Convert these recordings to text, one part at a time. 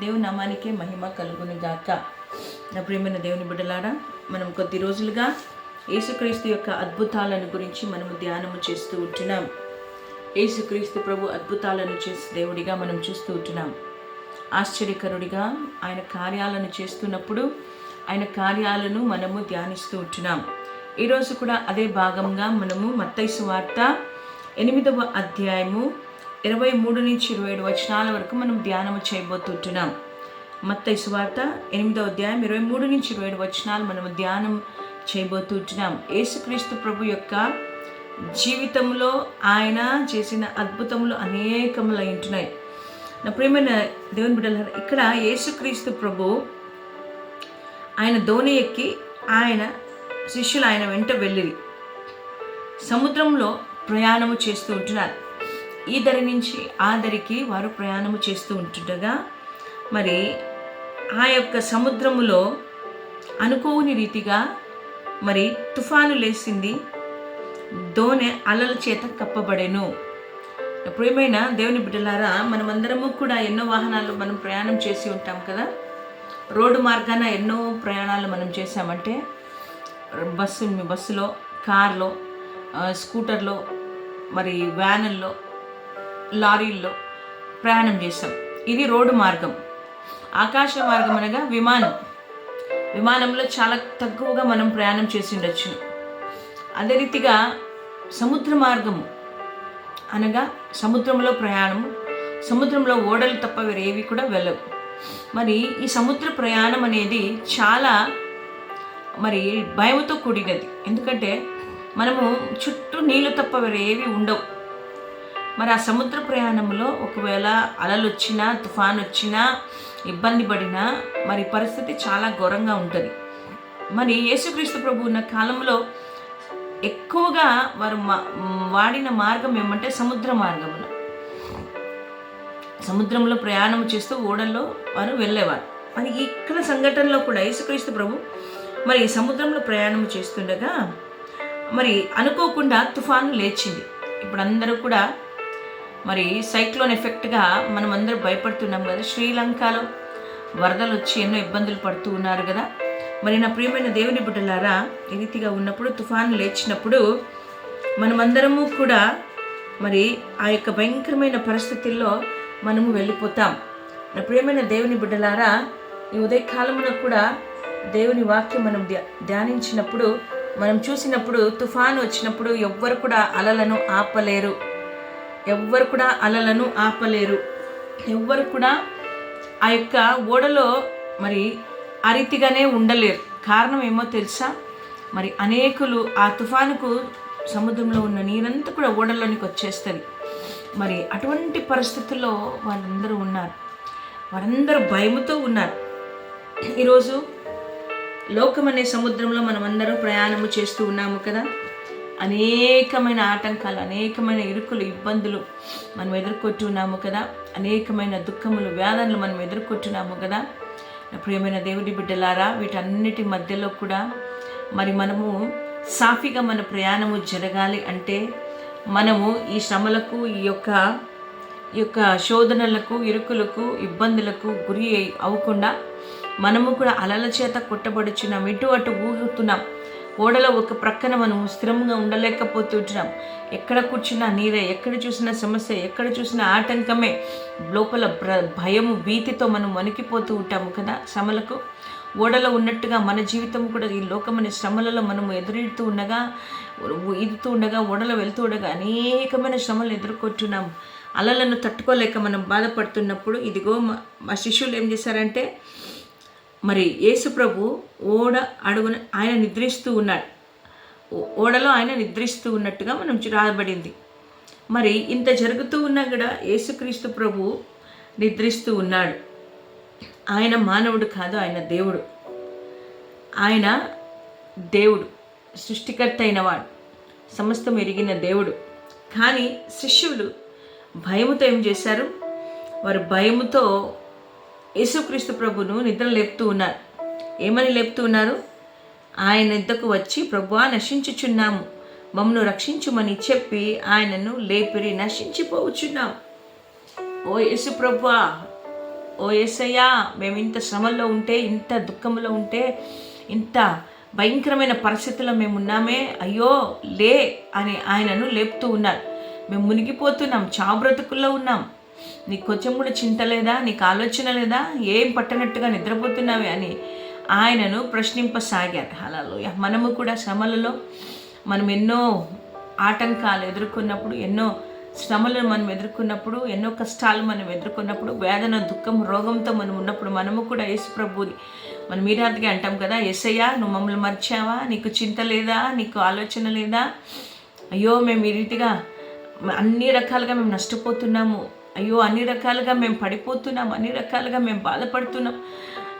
దేవుని నామానికే మహిమ కలుగును గాక. నా ప్రియమైన దేవుని బిడ్డలారా, మనం కొద్ది రోజులుగా యేసుక్రీస్తు యొక్క అద్భుతాలను గురించి మనము ధ్యానము చేస్తూ ఉంటున్నాం. యేసుక్రీస్తు ప్రభు అద్భుతాలను చేసే దేవుడిగా మనం చూస్తూ ఉంటున్నాం. ఆశ్చర్యకరుడిగా ఆయన కార్యాలను చేస్తున్నప్పుడు ఆయన కార్యాలను మనము ధ్యానిస్తూ ఉంటున్నాం. ఈరోజు కూడా అదే భాగంగా మనము మత్తయి సువార్త 8వ అధ్యాయము 23 నుంచి 27 వచనాల వరకు మనం ధ్యానం చేయబోతుంటున్నాం. మత్తయి సువార్త 8వ అధ్యాయం 23 నుంచి 27 వచనాలు మనం ధ్యానం చేయబోతుంటున్నాం. యేసుక్రీస్తు ప్రభు యొక్క జీవితంలో ఆయన చేసిన అద్భుతములు అనేకములై ఉంటున్నాయి. నా ప్రియమైన దేవుని బిడ్డలారా, ఇక్కడ యేసుక్రీస్తు ప్రభు ఆయన దోణి ఎక్కి ఆయన శిష్యులు ఆయన వెంట వెళ్ళిరి సముద్రంలో ప్రయాణము చేస్తూ ఉంటున్నారు. ఈ దరి నుంచి ఆ దరికి వారు ప్రయాణము చేస్తూ ఉంటుండగా మరి ఆ యొక్క సముద్రములో అనుకోని రీతిగా మరి తుఫాను లేచింది. దోణె అలల చేత కప్పబడెను. ప్రియమైన దేవుని బిడ్డలారా, మనమందరము కూడా ఎన్నో వాహనాలు మనం ప్రయాణం చేసి ఉంటాం కదా. రోడ్డు మార్గాన ఎన్నో ప్రయాణాలు మనం చేసామంటే బస్సులో, కార్లో, స్కూటర్లో, మరి వ్యానుల్లో, లారీల్లో ప్రయాణం చేస్తాం. ఇది రోడ్డు మార్గం. ఆకాశ మార్గం అనగా విమానంలో చాలా తక్కువగా మనం ప్రయాణం చేసి ఉండొచ్చు. అదే రీతిగా సముద్ర మార్గము అనగా సముద్రంలో ప్రయాణము, సముద్రంలో ఓడలు తప్ప వేరేవి కూడా వెళ్ళవు. మరి ఈ సముద్ర ప్రయాణం అనేది చాలా మరి భయంతో కూడినది. ఎందుకంటే మనము చుట్టూ నీళ్ళు తప్ప వేరేవి ఉండవు. మరి ఆ సముద్ర ప్రయాణంలో ఒకవేళ అలలు వచ్చినా, తుఫాన్ వచ్చినా, ఇబ్బంది పడినా మరి పరిస్థితి చాలా ఘోరంగా ఉంటుంది. మరి యేసుక్రీస్తు ప్రభు ఉన్న కాలంలో ఎక్కువగా వారు వాడిన మార్గం ఏమంటే సముద్ర మార్గమున, సముద్రంలో ప్రయాణం చేస్తూ ఓడల్లో వారు వెళ్ళేవారు. మరి ఇక్కడ సంఘటనలో కూడా యేసుక్రీస్తు ప్రభు మరి సముద్రంలో ప్రయాణం చేస్తుండగా మరి అనుకోకుండా తుఫాను లేచింది. ఇప్పుడు అందరూ కూడా మరి సైక్లోన్ ఎఫెక్ట్గా మనం అందరూ భయపడుతున్నాం కదా. శ్రీలంకలో వరదలు వచ్చి ఎన్నో ఇబ్బందులు పడుతూ ఉన్నారు కదా. మరి నా ప్రియమైన దేవుని బిడ్డలారా, ఈ రీతిగా ఉన్నప్పుడు తుఫాను లేచినప్పుడు మనమందరము కూడా మరి ఆ యొక్క భయంకరమైన పరిస్థితుల్లో మనము వెళ్ళిపోతాం. నా ప్రియమైన దేవుని బిడ్డలారా, ఈ ఉదయకాలమున కూడా దేవుని వాక్యం మనం ధ్యానించినప్పుడు, మనం చూసినప్పుడు తుఫాను వచ్చినప్పుడు ఎవ్వరు కూడా అలలను ఆపలేరు. ఎవ్వరు కూడా ఆ యొక్క ఓడలో మరి ఆ రీతిగానే ఉండలేరు. కారణం ఏమో తెలుసా? మరి అనేకులు ఆ తుఫానుకు సముద్రంలో ఉన్న నీరంతా కూడా ఓడల్లోనికి వచ్చేస్తుంది. మరి అటువంటి పరిస్థితుల్లో వాళ్ళందరూ ఉన్నారు. వారందరూ భయముతో ఉన్నారు. ఈరోజు లోకం అనే సముద్రంలో మనమందరూ ప్రయాణము చేస్తూ ఉన్నాము కదా. అనేకమైన ఆటంకాలు, అనేకమైన ఇరుకులు, ఇబ్బందులు మనం ఎదుర్కొంటున్నాము కదా. అనేకమైన దుఃఖములు, వ్యాధులు మనం ఎదుర్కొంటున్నాము కదా. ప్రియమైన దేవుడి బిడ్డలారా, వీటన్నిటి మధ్యలో కూడా మరి మనము సాఫీగా మన ప్రయాణము జరగాలి అంటే మనము ఈ శ్రమలకు, ఈ యొక్క శోధనలకు, ఇరుకులకు, ఇబ్బందులకు గురి అవ్వకుండా మనము కూడా అలల చేత కొట్టబడుచున్నాం. ఇటు అటు ఊగుతున్నాం. ఓడలో ఒక ప్రక్కన మనం స్థిరంగా ఉండలేకపోతుంటున్నాం. ఎక్కడ కూర్చున్నా నీరే, ఎక్కడ చూసినా సమస్య, ఎక్కడ చూసినా ఆటంకమే. లోపల భయము, భీతితో మనం వణికిపోతూ ఉంటాము కదా శ్రమలకు. ఓడలో ఉన్నట్టుగా మన జీవితం కూడా ఈ లోకమనే శ్రమలలో మనము ఈదుతూ ఉండగా ఓడలో వెళ్తూ ఉండగా అనేకమైన శ్రమలు ఎదుర్కొంటున్నాం. అలలను తట్టుకోలేక మనం బాధపడుతున్నప్పుడు ఇదిగో మా శిష్యులు ఏం చేశారంటే, మరి యేసు ప్రభు ఓడ అడుగున ఆయన నిద్రిస్తూ ఉన్నాడు. ఓడలో ఆయన నిద్రిస్తూ ఉన్నట్టుగా మనం రాబడింది. మరి ఇంత జరుగుతూ ఉన్నా కూడా యేసుక్రీస్తు ప్రభు నిద్రిస్తూ ఉన్నాడు. ఆయన మానవుడు కాదు, ఆయన దేవుడు. ఆయన దేవుడు, సృష్టికర్త అయినవాడు, సమస్తం ఎరిగిన దేవుడు. కానీ శిష్యులు భయముతో ఏం చేశారు? వారు భయముతో యేసుక్రీస్తు ప్రభును నిద్ర లేపుతూ ఉన్నారు. ఏమని లేపుతూ ఉన్నారు? ఆయన నిద్రకు వచ్చి, ప్రభువా నశించుచున్నాము, మమ్మను రక్షించుమని చెప్పి ఆయనను లేపిరి. నశించిపోవచ్చున్నాం. ఓ యేసు ప్రభువా, ఓ యేసయ్యా, మేము ఇంత శ్రమల్లో ఉంటే, ఇంత దుఃఖంలో ఉంటే, ఇంత భయంకరమైన పరిస్థితుల్లో మేము ఉన్నామే, అయ్యో లే అని ఆయనను లేపుతూ ఉన్నారు. మేము మునిగిపోతున్నాం, చాబ్రతుకుల్లో ఉన్నాం, నీకు కొంచెం కూడా చింత లేదా, నీకు ఆలోచన లేదా, ఏం పట్టనట్టుగా నిద్రపోతున్నావే అని ఆయనను ప్రశ్నింపసాగారు. హల్లెలూయా. మనము కూడా శ్రమలలో మనం ఎన్నో ఆటంకాలు ఎదుర్కొన్నప్పుడు, ఎన్నో శ్రమలను మనం ఎదుర్కొన్నప్పుడు, ఎన్నో కష్టాలు మనం ఎదుర్కొన్నప్పుడు, వేదన, దుఃఖం, రోగంతో మనం ఉన్నప్పుడు మనము కూడా యేసు ప్రభువుని మనం మీరాదిగా అంటాం కదా, యేసయ్యా నువ్వు మమ్మల్ని మర్చావా, నీకు చింత లేదా, నీకు ఆలోచన లేదా, అయ్యో మేము ఈ రీతిగా అన్ని రకాలుగా మేము నష్టపోతున్నాము, అయ్యో అన్ని రకాలుగా మేము పడిపోతున్నాం, అన్ని రకాలుగా మేము బాధపడుతున్నాం,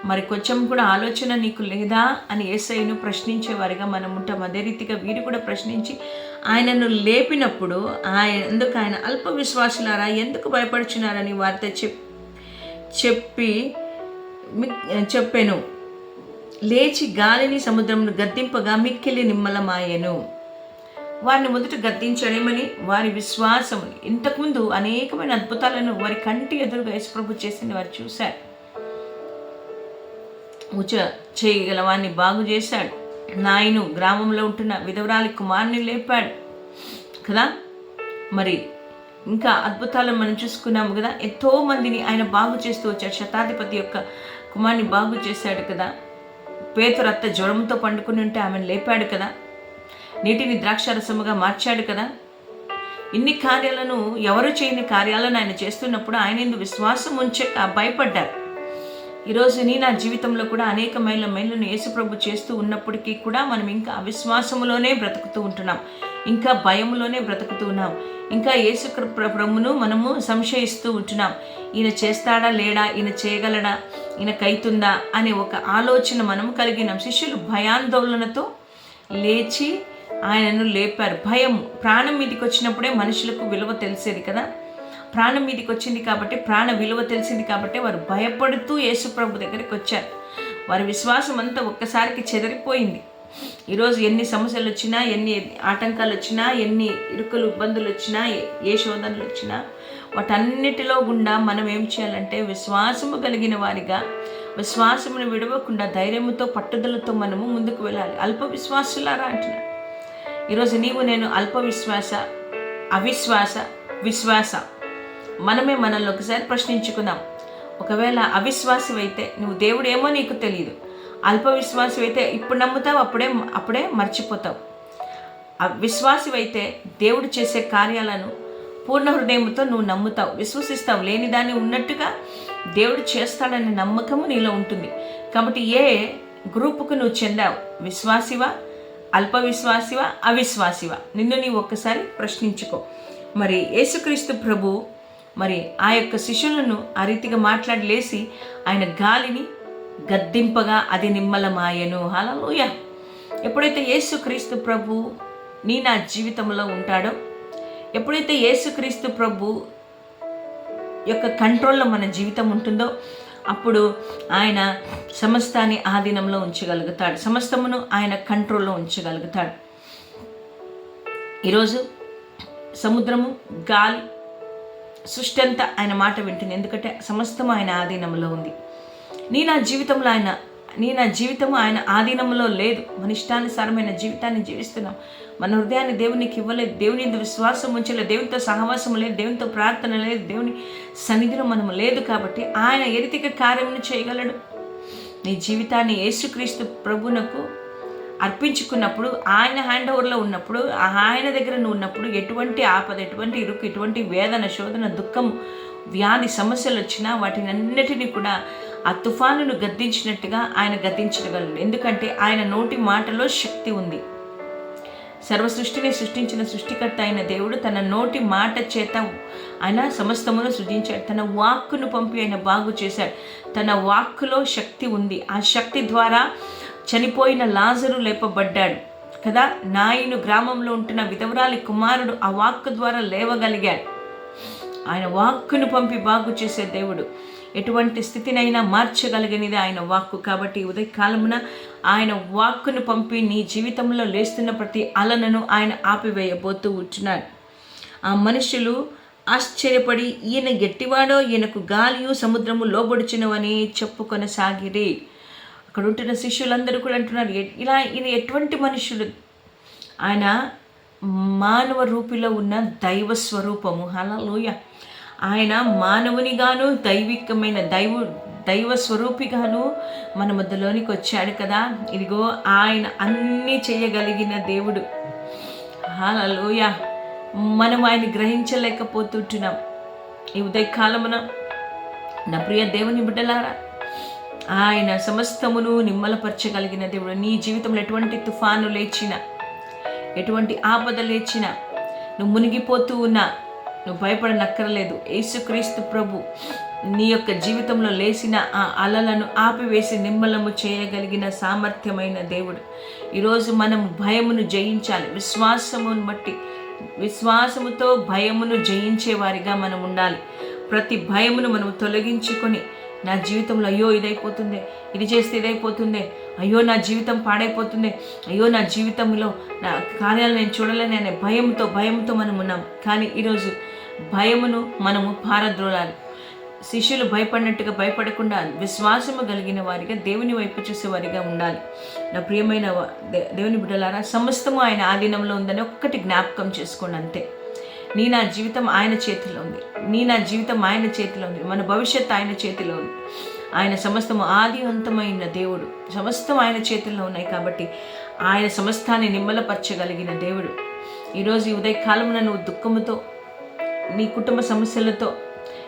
మరి కొంచెం కూడా ఆలోచన నీకు లేదా అని యేసయ్యను ప్రశ్నించేవారిగా మనం ఉంటాం. అదే రీతిగా వీరు కూడా ప్రశ్నించి ఆయనను లేపినప్పుడు ఆయన అల్ప విశ్వాసులారా ఎందుకు భయపడుచున్నారని వారితో చెప్పాను. లేచి గాలిని సముద్రమును గద్దింపగా మిక్కిలి నిమ్మలమాయెను. వారిని మొదట గద్దించడమని వారి విశ్వాసం. ఇంతకుముందు అనేకమైన అద్భుతాలను వారి కంటి ఎదురుగా యేసుప్రభు చేసింది వారు చూశారు. చేయగల వారిని బాగు చేశాడు. నాయను గ్రామంలో ఉంటున్న విధవరాలి కుమారుని లేపాడు కదా. మరి ఇంకా అద్భుతాలను మనం చూసుకున్నాము కదా. ఎంతో మందిని ఆయన బాగు చేస్తూ వచ్చాడు. శతాధిపతి యొక్క కుమారుని బాగు చేశాడు కదా. పేతురు అత్త జ్వరంతో పండుకుని ఉంటే ఆమెను లేపాడు కదా. నీటిని ద్రాక్షారసముగా మార్చాడు కదా. ఇన్ని కార్యాలను, ఎవరు చేయని కార్యాలను ఆయన చేస్తున్నప్పుడు ఆయన ఎందుకు విశ్వాసం ఉంచక భయపడ్డారు. ఈరోజు నా జీవితంలో కూడా అనేక మేళ్ళను యేసుప్రభు చేస్తూ ఉన్నప్పటికీ కూడా మనం ఇంకా అవిశ్వాసములోనే బ్రతుకుతూ ఉంటున్నాం, ఇంకా భయంలోనే బ్రతుకుతూ ఉన్నాం, ఇంకా యేసు ప్రభువును మనము సంశయిస్తూ ఉంటున్నాం. ఈయన చేస్తాడా లేడా, ఈయన చేయగలడా, ఈయన కైతుందా అనే ఒక ఆలోచన మనం కలిగినాం. శిష్యులు భయాందోళనతో లేచి ఆయనను లేపారు. భయం ప్రాణం మీదకి వచ్చినప్పుడే మనుషులకు విలువ తెలిసేది కదా. ప్రాణం మీదకి వచ్చింది కాబట్టి, ప్రాణ విలువ తెలిసింది కాబట్టి వారు భయపడుతూ యేసు ప్రభు దగ్గరికి వచ్చారు. వారి విశ్వాసం అంతా ఒక్కసారికి చెదిరిపోయింది. ఈరోజు ఎన్ని సమస్యలు వచ్చినా, ఎన్ని ఆటంకాలు వచ్చినా, ఎన్ని ఇరుకులు ఇబ్బందులు వచ్చినా, ఏ శోధనలు వచ్చినా, వాటన్నిటిలో గుండా మనం ఏం చేయాలంటే విశ్వాసము కలిగిన వారిగా, విశ్వాసమును విడవకుండా ధైర్యంతో పట్టుదలతో మనము ముందుకు వెళ్ళాలి. అల్ప విశ్వాసులారా అంటున్నాడు. ఈరోజు నీవు నేను అల్ప విశ్వాస, అవిశ్వాస, విశ్వాస, మనమే మనల్ని ఒకసారి ప్రశ్నించుకుందాం. ఒకవేళ అవిశ్వాసమైతే నువ్వు దేవుడేమో నీకు తెలియదు. అల్ప విశ్వాసమైతే ఇప్పుడు నమ్ముతావు, అప్పుడే మర్చిపోతావు. విశ్వాసమైతే దేవుడు చేసే కార్యాలను పూర్ణ హృదయంతో నువ్వు నమ్ముతావు, విశ్వసిస్తావు. లేని దాన్ని ఉన్నట్టుగా దేవుడు చేస్తాడనే నమ్మకము నీలో ఉంటుంది. కాబట్టి ఏ గ్రూపుకు నువ్వు చెందావు? విశ్వాసివా, అల్ప విశ్వాసివా, అవిశ్వాసివా? నిన్ను నీవు ఒక్కసారి ప్రశ్నించుకో. మరి యేసుక్రీస్తు ప్రభు మరి ఆ యొక్క శిష్యులను ఆ రీతిగా మాట్లాడి లేసి ఆయన గాలిని గద్దింపగా అది నిమ్మలమాయెను. హల్లెలూయా. ఎప్పుడైతే యేసుక్రీస్తు ప్రభు నా జీవితంలో ఉంటాడో, ఎప్పుడైతే యేసుక్రీస్తు ప్రభు యొక్క కంట్రోల్లో మన జీవితం ఉంటుందో, అప్పుడు ఆయన సమస్తాన్ని ఆధీనంలో ఉంచగలుగుతాడు, సమస్తమును ఆయన కంట్రోల్లో ఉంచగలుగుతాడు. ఈరోజు సముద్రము, గాలి, సృష్టి అంతా ఆయన మాట వింటుంది. ఎందుకంటే సమస్తము ఆయన ఆధీనంలో ఉంది. నా జీవితము ఆయన ఆధీనంలో లేదు. మన ఇష్టానుసారమైన జీవితాన్ని జీవిస్తున్నాం. మన హృదయాన్ని దేవునికి ఇవ్వలేదు, దేవుని మీద విశ్వాసం ఉంచలేదు, దేవునితో సహవాసం లేదు, దేవునితో ప్రార్థన లేదు, దేవుని సన్నిధిలో మనము లేదు. కాబట్టి ఆయన ఏ రీతిగా కార్యమును చేయగలడు? నీ జీవితాన్ని యేసుక్రీస్తు ప్రభువునకు అర్పించుకున్నప్పుడు, ఆయన హ్యాండ్ ఓవర్లో ఉన్నప్పుడు, ఆయన దగ్గర నువ్వు ఉన్నప్పుడు, ఎటువంటి ఆపద, ఎటువంటి ఇరుకు, ఎటువంటి వేదన, శోధన, దుఃఖం, వ్యాధి, సమస్యలు వచ్చినా వాటిని అన్నిటినీ కూడా ఆ తుఫానును గద్దించినట్టుగా ఆయన గద్దించగలడు. ఎందుకంటే ఆయన నోటి మాటలో శక్తి ఉంది. సర్వ సృష్టిని సృష్టించిన సృష్టికర్త అయిన దేవుడు తన నోటి మాట చేత ఆయన సమస్తమును సృజించాడు. తన వాక్కును పంపి ఆయన బాగు చేశాడు. తన వాక్కులో శక్తి ఉంది. ఆ శక్తి ద్వారా చనిపోయిన లాజరు లేపబడ్డాడు కదా. నాయను గ్రామంలో ఉంటున్న విధవరాలి కుమారుడు ఆ వాక్కు ద్వారా లేవగలిగాడు. ఆయన వాక్కును పంపి బాగు చేసే దేవుడు. ఎటువంటి స్థితినైనా మార్చగలిగినది ఆయన వాక్కు. కాబట్టి ఉదయకాలమున ఆయన వాక్కును పంపి నీ జీవితంలో లేస్తున్న ప్రతి అలనను ఆయన ఆపివేయబోతూ ఉంటున్నాడు. ఆ మనుషులు ఆశ్చర్యపడి ఈయన గట్టివాడో, ఈయనకు గాలియు సముద్రము లోబడుచునవని చెప్పుకొనసాగిరి. అక్కడ ఉంటున్న శిష్యులందరూ కూడా అంటున్నారు, ఇలా ఈయన ఎటువంటి మనుషుడు? ఆయన మానవ రూపిలో ఉన్న దైవ స్వరూపము. హల్లెలూయా. ఆయన మానవునిగాను దైవికమైన దైవ స్వరూపిగాను మన మధ్యలోనికి వచ్చాడు కదా. ఇదిగో ఆయన అన్నీ చేయగలిగిన దేవుడు. హల్లెలూయా. మనం ఆయన గ్రహించలేకపోతుంటున్నాం. ఈ ఉదయకాలమున నా ప్రియ దేవుని బిడ్డలారా, ఆయన సమస్తమును నిమ్మలపరచగలిగిన దేవుడు. నీ జీవితంలో ఎటువంటి తుఫాను లేచినా, ఎటువంటి ఆపద లేచినా, నువ్వు మునిగిపోతూ ఉన్నా నువ్వు భయపడనక్కర్లేదు. యేసుక్రీస్తు ప్రభు నీ యొక్క జీవితంలో లేచిన ఆ అలలను ఆపివేసి నిమ్మలము చేయగలిగిన సామర్థ్యమైన దేవుడు. ఈరోజు మనం భయమును జయించాలి. విశ్వాసమును బట్టి, విశ్వాసముతో భయమును జయించే వారిగా మనం ఉండాలి. ప్రతి భయమును మనం తొలగించుకొని, నా జీవితంలో అయ్యో ఇదైపోతుంది, ఇది చేస్తే ఇదైపోతుంది, అయ్యో నా జీవితం పాడైపోతుంది, అయ్యో నా జీవితంలో నా కార్యాలు నేను చూడలేని అనే భయంతో మనం ఉన్నాం. కానీ ఈరోజు భయమును మనము పారద్రోలాలి. శిష్యులు భయపడినట్టుగా భయపడకుండా విశ్వాసము కలిగిన వారిగా, దేవుని వైపు చూసేవారిగా ఉండాలి. నా ప్రియమైన దేవుని బిడ్డలారా, సమస్తము ఆయన ఆధీనంలో ఉందని ఒక్కటి జ్ఞాపకం చేసుకోండి అంతే. నా జీవితం ఆయన చేతిలో ఉంది. నా జీవితం ఆయన చేతిలో ఉంది. మన భవిష్యత్తు ఆయన చేతిలో ఉంది. ఆయన సమస్తము ఆదివంతమైన దేవుడు. సమస్తం ఆయన చేతుల్లో ఉన్నాయి కాబట్టి ఆయన సమస్తాన్ని నిమ్మలపరచగలిగిన దేవుడు. ఈరోజు ఈ ఉదయకాలమున నువ్వు దుఃఖముతో, నీ కుటుంబ సమస్యలతో,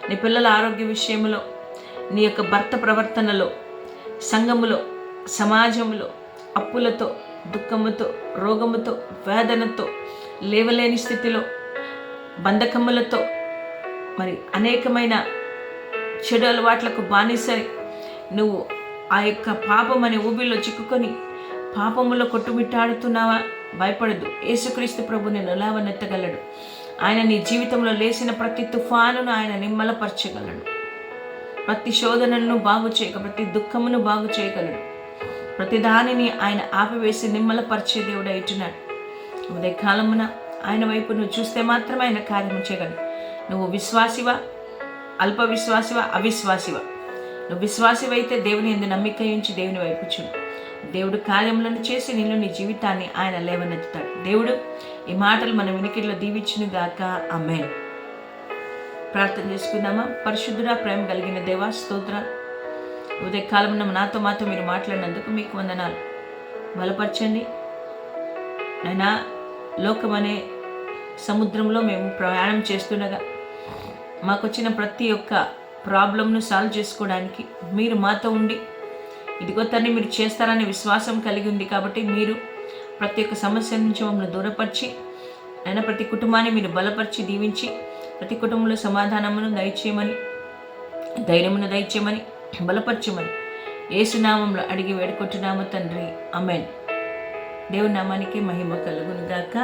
నీ పిల్లల ఆరోగ్య విషయంలో, నీ యొక్క భర్త ప్రవర్తనలో, సంఘములో, సమాజంలో, అప్పులతో, దుఃఖముతో, రోగముతో, వేదనతో, లేవలేని స్థితిలో, బంధకములతో, మరి అనేకమైన చెడు అలవాట్లకు బానిసై నువ్వు ఆ యొక్క పాపం అనే ఊబిలో చిక్కుకొని పాపములో కొట్టుమిట్టాడుతున్నావా? భయపడదు. యేసుక్రీస్తు ప్రభు నేను లేవనెత్తగలడు. ఆయన నీ జీవితంలో లేచిన ప్రతి తుఫానును ఆయన నిమ్మలపరచగలడు. ప్రతి శోధనను బాగు చేయగలడు. ప్రతి దుఃఖమును బాగు చేయగలడు. ప్రతి దానిని ఆయన ఆపివేసి నిమ్మలపరిచే దేవుడు అయితున్నాడు. ఉదయకాలమున ఆయన వైపు నువ్వు చూస్తే మాత్రమే ఆయన కార్యము చేయగలడు. నువ్వు విశ్వాసివా, అల్ప విశ్వాసివా, అవిశ్వాసివా? నువ్వు విశ్వాసివైతే దేవుని యందు నమ్మిక ఉంచి దేవుని వైపు చూడు. దేవుడు కార్యములను చేసి నిన్ను, నీ జీవితాన్ని ఆయన లేవనెత్తుతాడు. దేవుడు ఈ మాటలు మన వినికిడిలో దీవించును గాక. ఆమేన్. ప్రార్థన చేసుకుందామా? పరిశుద్ధుడా, ప్రేమ కలిగిన దేవా, స్తోత్రాలు. ఉదయకాలమున నాతో మీరు మాట్లాడినందుకు మీకు వందనాలు. బలపరచండి నాయనా. లోకమనే సముద్రంలో మేము ప్రయాణం చేస్తుండగా మాకు వచ్చిన ప్రతి ఒక్క ప్రాబ్లంను సాల్వ్ చేసుకోవడానికి మీరు మాతో ఉండి, ఇదిగో తండ్రి మీరు చేస్తారనే విశ్వాసం కలిగి ఉంది కాబట్టి మీరు ప్రతి ఒక్క సమస్య నుంచి మమ్మల్ని దూరపరిచి, అయినా ప్రతి కుటుంబాన్ని మీరు బలపరిచి దీవించి, ప్రతి కుటుంబంలో సమాధానమును దయచేయమని, ధైర్యమును దయచేయమని, బలపరచమని యేసు నామములో అడిగి వేడుకుంటున్నాము తండ్రి. ఆమేన్. దేవుని నామానికి మహిమ కలుగును గాక.